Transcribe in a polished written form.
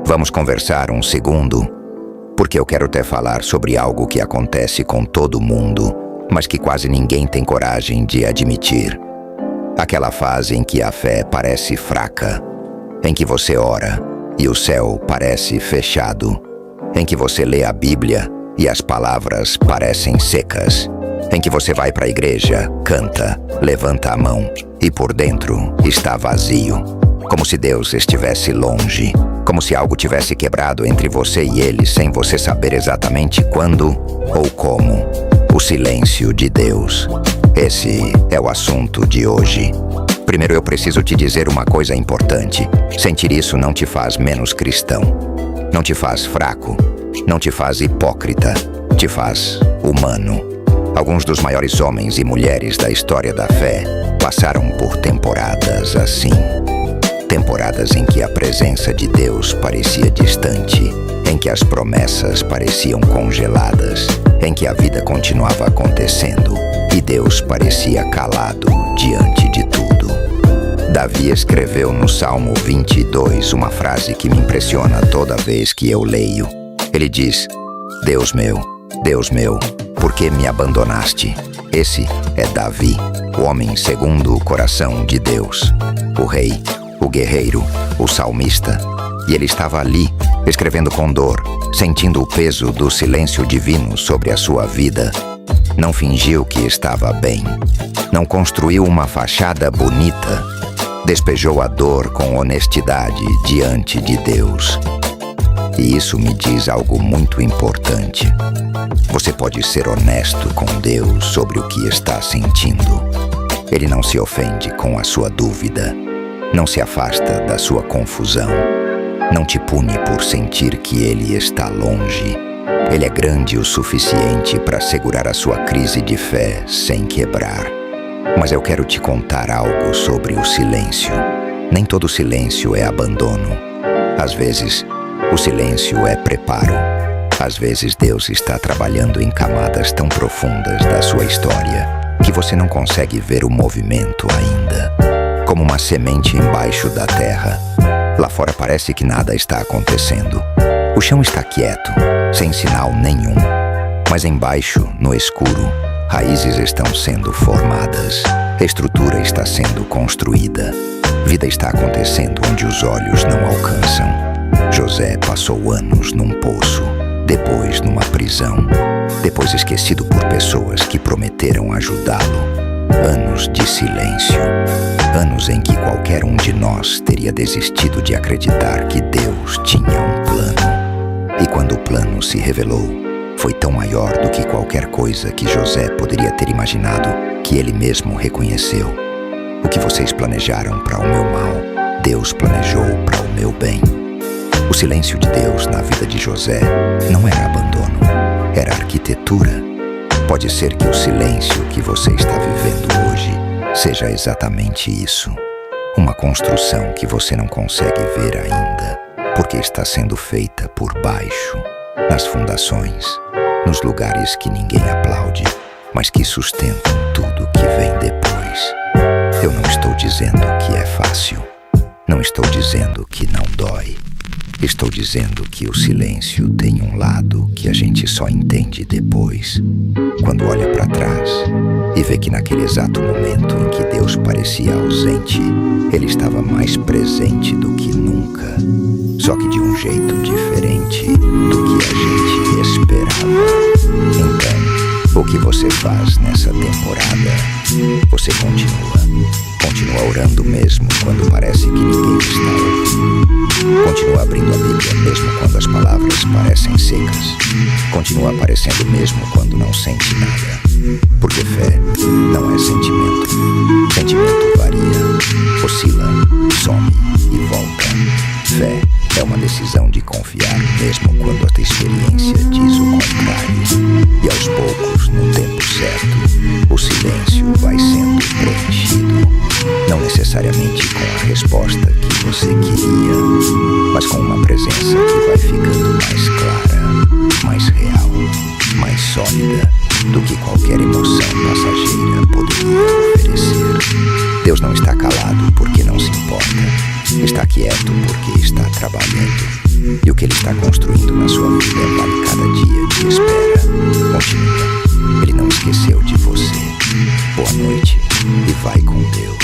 Vamos conversar um segundo? Porque eu quero te falar sobre algo que acontece com todo mundo, mas que quase ninguém tem coragem de admitir. Aquela fase em que a fé parece fraca, em que você ora e o céu parece fechado, em que você lê a Bíblia e as palavras parecem secas, em que você vai para a igreja, canta, levanta a mão e por dentro está vazio, como se Deus estivesse longe, como se algo tivesse quebrado entre você e Ele sem você saber exatamente quando ou como. O silêncio de Deus. Esse é o assunto de hoje. Primeiro eu preciso te dizer uma coisa importante. Sentir isso não te faz menos cristão. Não te faz fraco. Não te faz hipócrita. Te faz humano. Alguns dos maiores homens e mulheres da história da fé passaram por temporadas assim. Temporadas em que a presença de Deus parecia distante, em que as promessas pareciam congeladas, em que a vida continuava acontecendo e Deus parecia calado diante de tudo. Davi escreveu no Salmo 22 uma frase que me impressiona toda vez que eu leio. Ele diz: Deus meu, por que me abandonaste? Esse é Davi, o homem segundo o coração de Deus, o rei, o guerreiro, o salmista. E ele estava ali, escrevendo com dor, sentindo o peso do silêncio divino sobre a sua vida. Não fingiu que estava bem. Não construiu uma fachada bonita. Despejou a dor com honestidade diante de Deus. E isso me diz algo muito importante. Você pode ser honesto com Deus sobre o que está sentindo. Ele não se ofende com a sua dúvida. Não se afasta da sua confusão. Não te pune por sentir que Ele está longe. Ele é grande o suficiente para segurar a sua crise de fé sem quebrar. Mas eu quero te contar algo sobre o silêncio. Nem todo silêncio é abandono. Às vezes, o silêncio é preparo. Às vezes Deus está trabalhando em camadas tão profundas da sua história que você não consegue ver o movimento ainda. Como uma semente embaixo da terra. Lá fora parece que nada está acontecendo. O chão está quieto, sem sinal nenhum. Mas embaixo, no escuro, raízes estão sendo formadas. Estrutura está sendo construída. Vida está acontecendo onde os olhos não alcançam. José passou anos num poço, depois numa prisão, depois esquecido por pessoas que prometeram ajudá-lo. Anos de silêncio. Anos em que qualquer um de nós teria desistido de acreditar que Deus tinha um plano. E quando o plano se revelou, foi tão maior do que qualquer coisa que José poderia ter imaginado, que ele mesmo reconheceu. O que vocês planejaram para o meu mal, Deus planejou para o meu bem. O silêncio de Deus na vida de José não era abandono, era arquitetura. Pode ser que o silêncio que você está vivendo hoje seja exatamente isso. Uma construção que você não consegue ver ainda, porque está sendo feita por baixo, nas fundações, nos lugares que ninguém aplaude, mas que sustentam tudo que vem depois. Eu não estou dizendo que é fácil. Não estou dizendo que não dói. Estou dizendo que o silêncio tem um lado que a gente só entende depois, quando olha para trás e vê que naquele exato momento em que Deus parecia ausente, Ele estava mais presente do que nunca, só que de um jeito diferente do que a gente esperava. Então, o que você faz nessa temporada? Você continua orando mesmo quando parece que ninguém está ouvindo. Continua abrindo a Bíblia mesmo quando as palavras parecem secas. Continua aparecendo mesmo quando não sente nada. Porque fé não é sentimento. Sentimento varia, oscila, some e volta. Fé é uma decisão de confiar mesmo quando a tua experiência diz o contrário. E aos poucos, no tempo certo, o silêncio vai sendo preenchido. Não necessariamente com a resposta que você queria, mas com uma presença que vai ficando mais clara, mais real, mais sólida do que qualquer emoção passageira poderia oferecer. Deus não está calado porque não se importa. Está quieto porque está trabalhando. E o que ele está construindo na sua vida vale cada dia de espera. Continua. Ele não esqueceu de você. Boa noite e vai com Deus.